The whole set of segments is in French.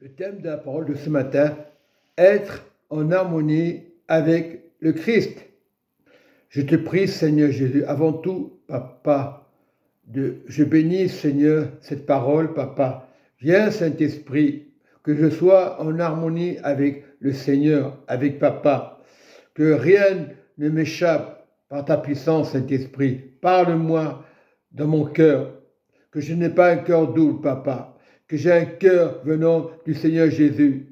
Le thème de la parole de ce matin, être en harmonie avec le Christ. Je te prie, Seigneur Jésus, avant tout, Papa, je bénis, Seigneur, cette parole, Papa. Viens, Saint-Esprit, que je sois en harmonie avec le Seigneur, avec Papa. Que rien ne m'échappe par ta puissance, Saint-Esprit. Parle-moi dans mon cœur, que je n'ai pas un cœur double, Papa, que j'ai un cœur venant du Seigneur Jésus.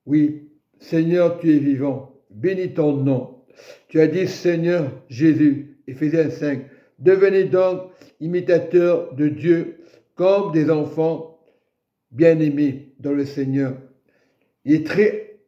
Oui, Seigneur, tu es vivant. Bénis ton nom. Tu as dit, Seigneur Jésus, Éphésiens 5, devenez donc imitateurs de Dieu comme des enfants bien-aimés dans le Seigneur. Il est très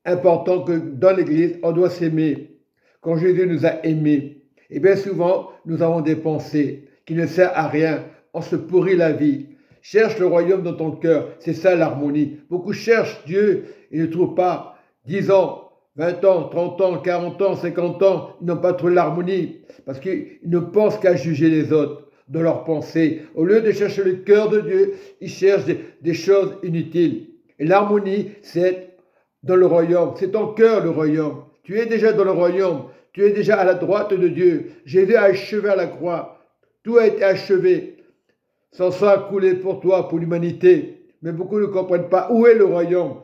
important que dans l'Église, on doit s'aimer. Quand Jésus nous a aimés, et bien souvent, nous avons des pensées qui ne servent à rien. On se pourrit la vie. Cherche le royaume dans ton cœur. C'est ça l'harmonie. Beaucoup cherchent Dieu et ne trouvent pas. 10 ans, 20 ans, 30 ans, 40 ans, 50 ans, ils n'ont pas trouvé l'harmonie. Parce qu'ils ne pensent qu'à juger les autres de leurs pensées. Au lieu de chercher le cœur de Dieu, ils cherchent des choses inutiles. Et l'harmonie, c'est dans le royaume. C'est ton cœur, le royaume. Tu es déjà dans le royaume. Tu es déjà à la droite de Dieu. Jésus a achevé à la croix. Tout a été achevé. Son sang a coulé pour toi, pour l'humanité. Mais beaucoup ne comprennent pas où est le royaume.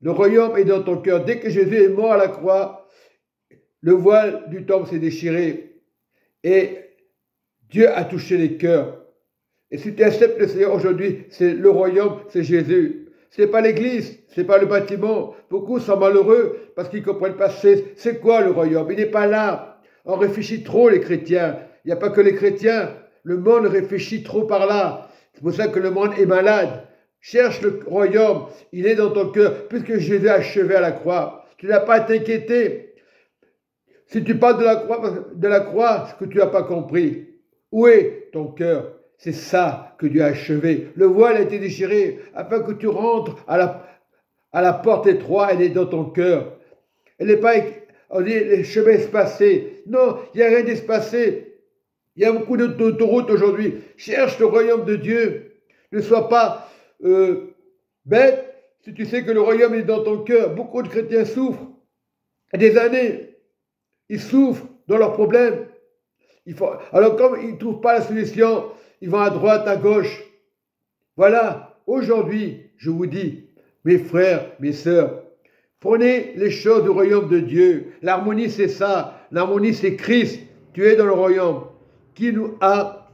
Le royaume est dans ton cœur. Dès que Jésus est mort à la croix, le voile du temple s'est déchiré. Et Dieu a touché les cœurs. Et si tu acceptes le Seigneur aujourd'hui, c'est le royaume, c'est Jésus. Ce n'est pas l'église, ce n'est pas le bâtiment. Beaucoup sont malheureux parce qu'ils ne comprennent pas c'est quoi le royaume. Il n'est pas là. On réfléchit trop, les chrétiens. Il n'y a pas que les chrétiens. Le monde réfléchit trop par là. C'est pour ça que le monde est malade. Cherche le royaume. Il est dans ton cœur. Puisque Jésus a achevé à la croix, tu n'as pas à t'inquiéter. Si tu parles de la croix, ce que tu n'as pas compris. Où est ton cœur? C'est ça que Dieu a achevé. Le voile a été déchiré afin que tu rentres à la porte étroite. Elle est dans ton cœur. Elle n'est pas, on dit, les chemins espacés. Non, il n'y a rien d'espacé. Il y a beaucoup d'autoroutes aujourd'hui. Cherche le royaume de Dieu. Ne sois pas bête si tu sais que le royaume est dans ton cœur. Beaucoup de chrétiens souffrent. Des années, ils souffrent dans leurs problèmes. Alors comme ils ne trouvent pas la solution, ils vont à droite, à gauche. Voilà, aujourd'hui, je vous dis, mes frères, mes sœurs, prenez les choses du royaume de Dieu. L'harmonie, c'est ça. L'harmonie, c'est Christ. Tu es dans le royaume qui nous a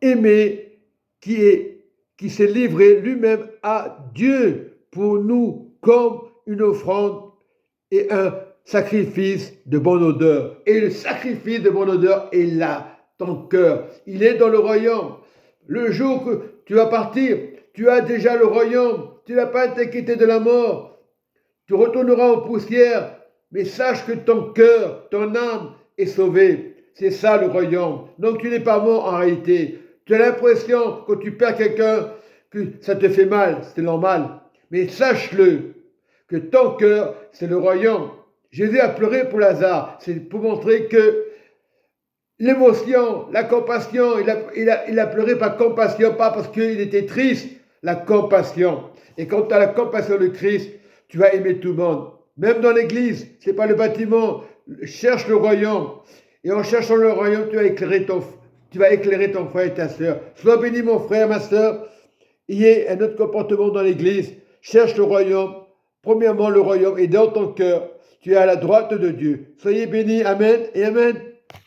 aimés, qui s'est livré lui-même à Dieu pour nous comme une offrande et un sacrifice de bonne odeur. Et le sacrifice de bonne odeur est là, ton cœur. Il est dans le royaume. Le jour que tu vas partir, tu as déjà le royaume. Tu n'as pas à t'inquiéter de la mort. Tu retourneras en poussière, mais sache que ton cœur, ton âme est sauvée. C'est ça le royaume. Donc tu n'es pas mort en réalité. Tu as l'impression que tu perds quelqu'un, que ça te fait mal, c'est normal. Mais sache-le, que ton cœur, c'est le royaume. Jésus a pleuré pour Lazare. C'est pour montrer que l'émotion, la compassion, il a pleuré par compassion, pas parce qu'il était triste. La compassion. Et quand tu as la compassion de Christ, tu vas aimer tout le monde. Même dans l'église, ce n'est pas le bâtiment. Cherche le royaume. Et en cherchant le royaume, tu vas éclairer ton frère et ta soeur. Sois béni, mon frère, ma soeur. Il y ait un autre comportement dans l'église. Cherche le royaume. Premièrement, le royaume est dans ton cœur. Tu es à la droite de Dieu. Soyez bénis. Amen et Amen.